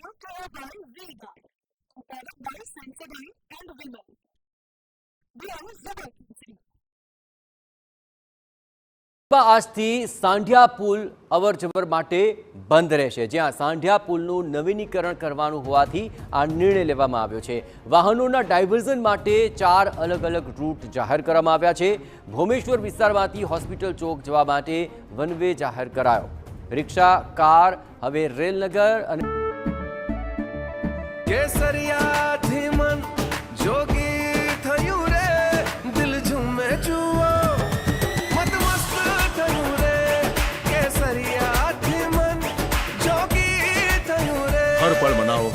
Brought to you by Vega, a product by Sensodyne and Women. We are Zebra. આજથી સાંઢિયા પુલ અવરજવર માટે બંધ રહેશે, જ્યાં સાંઢિયા પુલનું નવીનીકરણ કરવાનું હોવાથી આ નિર્ણય લેવામાં આવ્યો છે। વાહનોના ડાયવર્ઝન માટે 4 અલગ અલગ રૂટ જાહેર કરવામાં આવ્યા છે। ભોમેશ્વર વિસ્તારમાંથી હોસ્પિટલ ચોક જવા માટે વન વે જાહેર કરાયો। રિક્ષા, કાર હવે રેલનગર અને કેસરિયાથી મન જોગી થયું રે, દિલ ઝૂમે જુઓ મત મસ્ત થયું રે, કેસરિયાથી મન જોગી થયું રે। हर पल मनाओ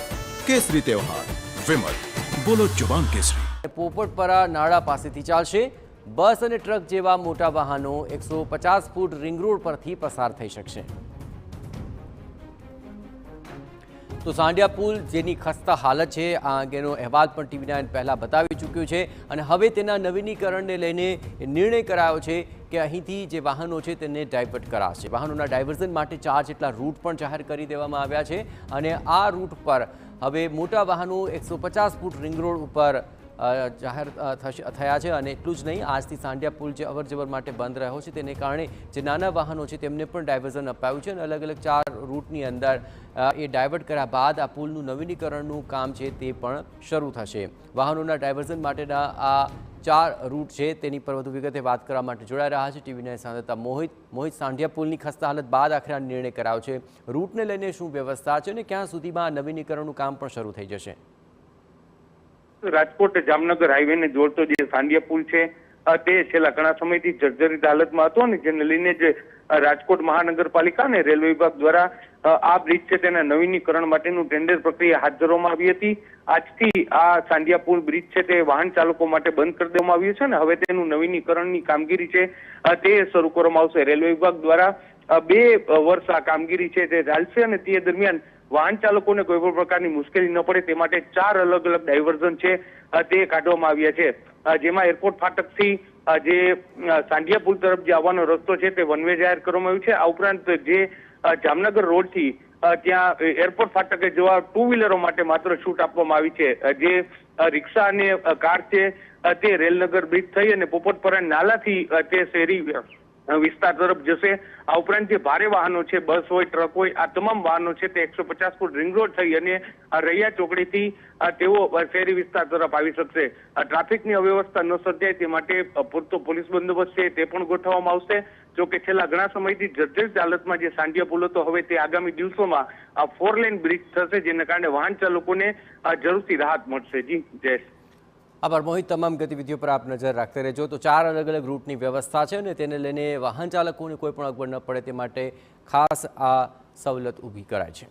केसरी त्योहार। विमल, बोलो जुबान केसरी। પોપટપરા નાળા પાસેથી ચાલશે। બસ અને ટ્રક જેવા મોટા વાહનો 150 ફૂટ રિંગ રોડ પરથી પસાર થઈ શકશે। તો સાંઢિયા પુલ જેની ખસ્તા હાલત છે, આ અંગેનો અહેવાલ પણ TV9 પહેલાં બતાવી ચૂક્યું છે અને હવે તેના નવીનીકરણને લઈને નિર્ણય કરાયો છે કે અહીંથી જે વાહનો છે તેને ડાયવર્ટ કરાશે। વાહનોના ડાયવર્ઝન માટે 4 જેટલા રૂટ પણ જાહેર કરી દેવામાં આવ્યા છે અને આ રૂટ પર હવે મોટા વાહનો 150 ફૂટ રિંગ રોડ ઉપર જાહેર થયા છે અને એટલું જ નહીં, આજથી સાંઢિયા પુલ જે અવરજવર માટે બંધ રહ્યો છે તેને કારણે જે નાના વાહનો છે તેમને પણ ડાયવર્ઝન અપાયું છે અને અલગ અલગ 4 રૂટની અંદર એ ડાયવર્ટ કર્યા બાદ આ પુલનું નવીનીકરણનું કામ છે તે પણ શરૂ થશે। વાહનોના ડાયવર્ઝન માટેના આ 4 રૂટ છે તેની પર વધુ વિગતે વાત કરવા માટે જોડાઈ રહ્યા છે TV9 સંવાદદાતા મોહિત। સાંઢિયા પુલની ખસ્તા હાલત બાદ આખરે આ નિર્ણય કરાયો છે, રૂટને લઈને શું વ્યવસ્થા છે અને ક્યાં સુધીમાં નવીનીકરણનું કામ પણ શરૂ થઈ જશે? રાજકોટ જામનગર હાઈવે ને જોડતો જે સાંઢિયા પુલ છે તે છેલ્લા ઘણા સમયથી જર્જરિત હાલતમાં હતો અને જેને લઈને જ રાજકોટ મહાનગરપાલિકા અને રેલવે વિભાગ દ્વારા આ બ્રિજ છે તેના નવીનીકરણ માટેનું ટેન્ડર પ્રક્રિયા હાથ ધરવામાં આવી હતી। આજથી આ સાંઢિયા પુલ બ્રિજ છે તે વાહન ચાલકો માટે બંધ કરી દેવામાં આવ્યું છે અને હવે તેનું નવીનીકરણની કામગીરી છે તે શરૂ કરવામાં આવશે। રેલવે વિભાગ દ્વારા 2 વર્ષ આ કામગીરી છે તે ચાલશે અને તે દરમિયાન વાહન ચાલકોને કોઈ પણ પ્રકારની મુશ્કેલી ન પડે તે માટે 4 અલગ અલગ ડાયવર્ઝન છે તે કાઢવામાં આવ્યા છે, જેમાં એરપોર્ટ ફાટકથી જે સાંઢિયા પુલ તરફ જે આવવાનો રસ્તો છે તે વન વે જાહેર કરવામાં આવ્યું છે। આ ઉપરાંત જે જામનગર રોડથી ત્યાં એરપોર્ટ ફાટકે જવા 2 વ્હીલરો માટે માત્ર છૂટ આપવામાં આવી છે। જે રિક્ષા અને કાર છે તે રેલનગર બ્રિજ થઈ અને પોપટપરા નાલાથી તે શહેરી વિસ્તાર તરફ જશે। આ ઉપરાંત જે ભારે વાહનો છે, બસ હોય, ટ્રક હોય, આ તમામ વાહનો છે તે 150 ફૂટ રિંગ રોડ થઈ અને રૈયા ચોકડીથી તેઓ શહેરી વિસ્તાર તરફ આવી શકશે। ટ્રાફિકની અવ્યવસ્થા ન સર્જાય તે માટે પૂરતો પોલીસ બંદોબસ્ત છે તે પણ ગોઠવવામાં આવશે। જો કે છેલ્લા ઘણા સમયથી જર્જરિત હાલતમાં જે સાંઢિયા પુલ હતો, હવે તે આગામી દિવસોમાં 4 લેન બ્રિજ થશે, જેના કારણે વાહન ચાલકોને જરૂરથી રાહત મળશે। જી જયેશ। આભાર મોહિત, તમામ ગતિવિધિઓ પર આપ નજર રાખતે રહેજો। તો 4 અલગ અલગ રૂટની વ્યવસ્થા છે અને તેને લઈને વાહન ચાલકોને કોઈ પણ અગવડ ન પડે તે માટે ખાસ આ સવલત ઊભી કરાય છે।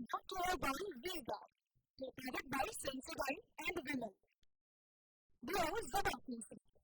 Brought to you by Vega, a product by Sensodyne and Women. We are Zebra.